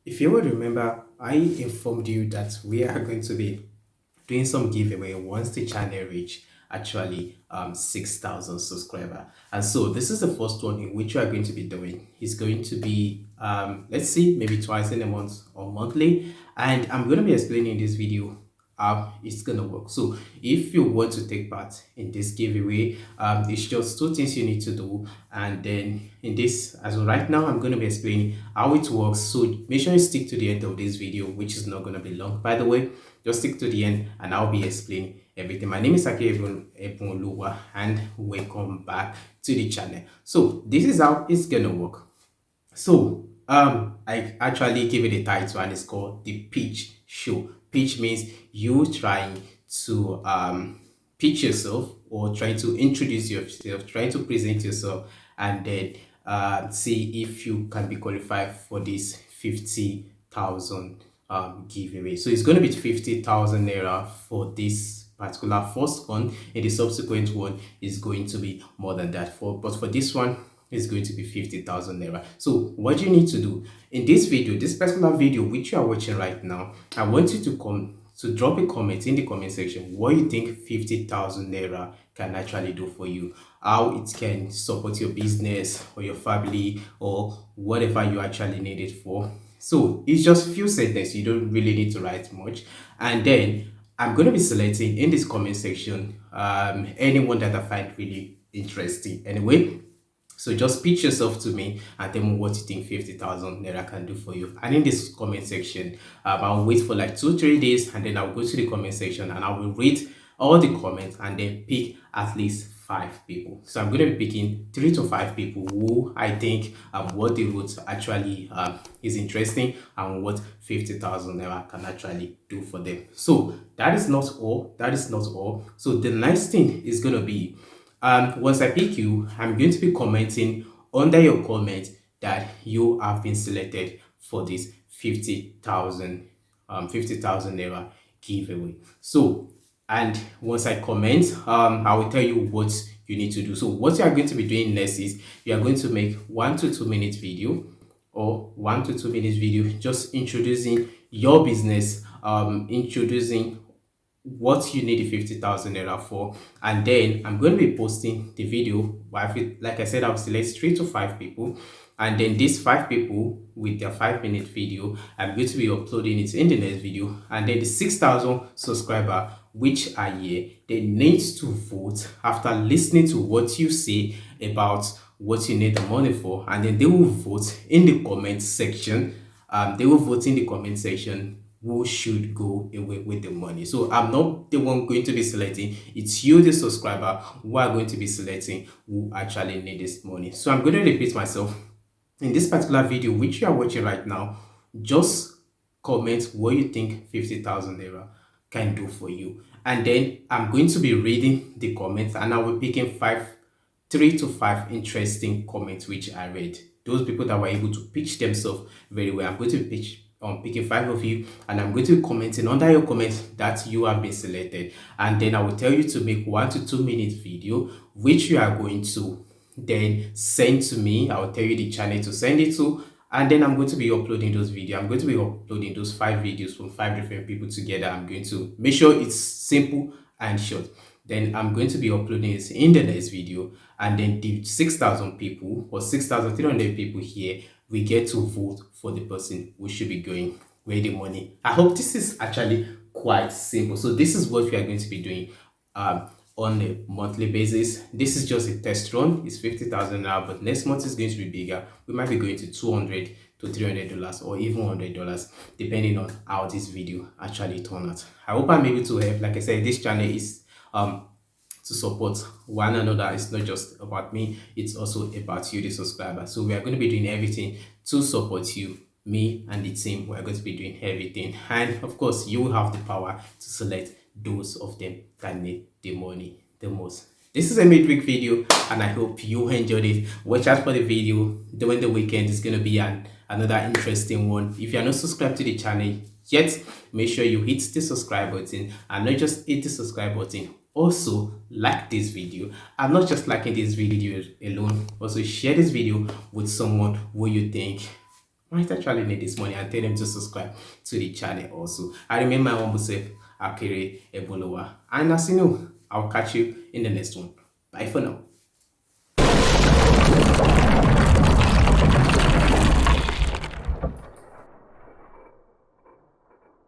If you will remember, I informed you that we are going to be doing some giveaway once the channel reach actually 6,000 subscriber. And so this is the first one in which you are going to be doing. It's going to be let's see, maybe twice in a month or monthly, and I'm going to be explaining this video how it's gonna work. So if you want to take part in this giveaway, it's just two things you need to do. And then in this, as of right now, I'm going to be explaining how it works. So make sure you stick to the end of this video, which is not going to be long, by the way. Just stick to the end and I'll be explaining everything. My name is Akere, and welcome back to the channel. So this is how it's gonna work. So I actually give it a title and it's called the pitch show. Pitch means you trying to pitch yourself or trying to introduce yourself, trying to present yourself, and then see if you can be qualified for this 50,000 giveaway. So it's going to be 50,000 naira for this particular first one, and the subsequent one is going to be more than that. But for this one, it's going to be 50,000 naira. So what you need to do in this video, this particular video which you are watching right now, I want you to come to drop a comment in the comment section what you think 50,000 naira can actually do for you, how it can support your business or your family or whatever you actually need it for. So it's just few sentences, you don't really need to write much. And then I'm going to be selecting in this comment section anyone that I find really interesting anyway. So just pitch yourself to me and tell me what you think 50,000 naira can do for you. And in this comment section, I'll wait for like 2-3 days and then I'll go to the comment section and I will read all the comments and then pick at least 5 people. So I'm going to be picking 3 to 5 people who I think what they wrote actually is interesting and what 50,000 naira can actually do for them. So that is not all. That is not all. So the next thing is going to be once I pick you, I'm going to be commenting under your comment that you have been selected for this 50,000 naira giveaway. So, and once I comment, I will tell you what you need to do. So what you are going to be doing next is you are going to make 1 to 2 minute video or 1 to 2 minutes video just introducing your business, introducing what you need the 50,000 naira for, and then I'm going to be posting the video. Like I said, I'll select 3 to 5 people, and then these 5 people with their 5 minute video, I'm going to be uploading it in the next video. And then the 6,000 subscriber which are here, they need to vote after listening to what you say about what you need the money for, and then they will vote in the comment section. They will vote in the comment section who should go away with the money. So I'm not the one going to be selecting, it's you, the subscriber, who are going to be selecting who actually need this money. So I'm going to repeat myself. In this particular video which you are watching right now, just comment what you think 50,000 naira can do for you, and then I'm going to be reading the comments and I will be picking 3 to 5 interesting comments which I read. Those people that were able to pitch themselves very well, I'm going to pitch picking 5 of you, and I'm going to be commenting under your comments that you have been selected. And then I will tell you to make 1 to 2 minute video which you are going to then send to me. I will tell you the channel to send it to, and then I'm going to be uploading those videos. I'm going to be uploading those 5 videos from 5 different people together. I'm going to make sure it's simple and short. Then I'm going to be uploading it in the next video, and then the 6,000 people or 6,300 people here, we get to vote for the person who should be going with the money. I hope this is actually quite simple. So this is what we are going to be doing on a monthly basis. This is just a test run. It's 50,000 now, but next month is going to be bigger. We might be going to 200 to $300 or even $100, depending on how this video actually turn out. I hope I'm able to help. Like I said, this channel is to support one another. It's not just about me, it's also about you, the subscriber. So we are going to be doing everything to support you, me and the team. We're going to be doing everything, and of course you will have the power to select those of them that need the money the most. This is a midweek video and I hope you enjoyed it. Watch out for the video during the weekend. It's going to be another interesting one. If you are not subscribed to the channel yet, make sure you hit the subscribe button, and not just hit the subscribe button, also like this video. I'm not just liking this video alone, also share this video with someone who you think might actually need this money, and tell them to subscribe to the channel also. I remain my humble self, Akere Ebolowa. And as you know, I'll catch you in the next one. Bye for now.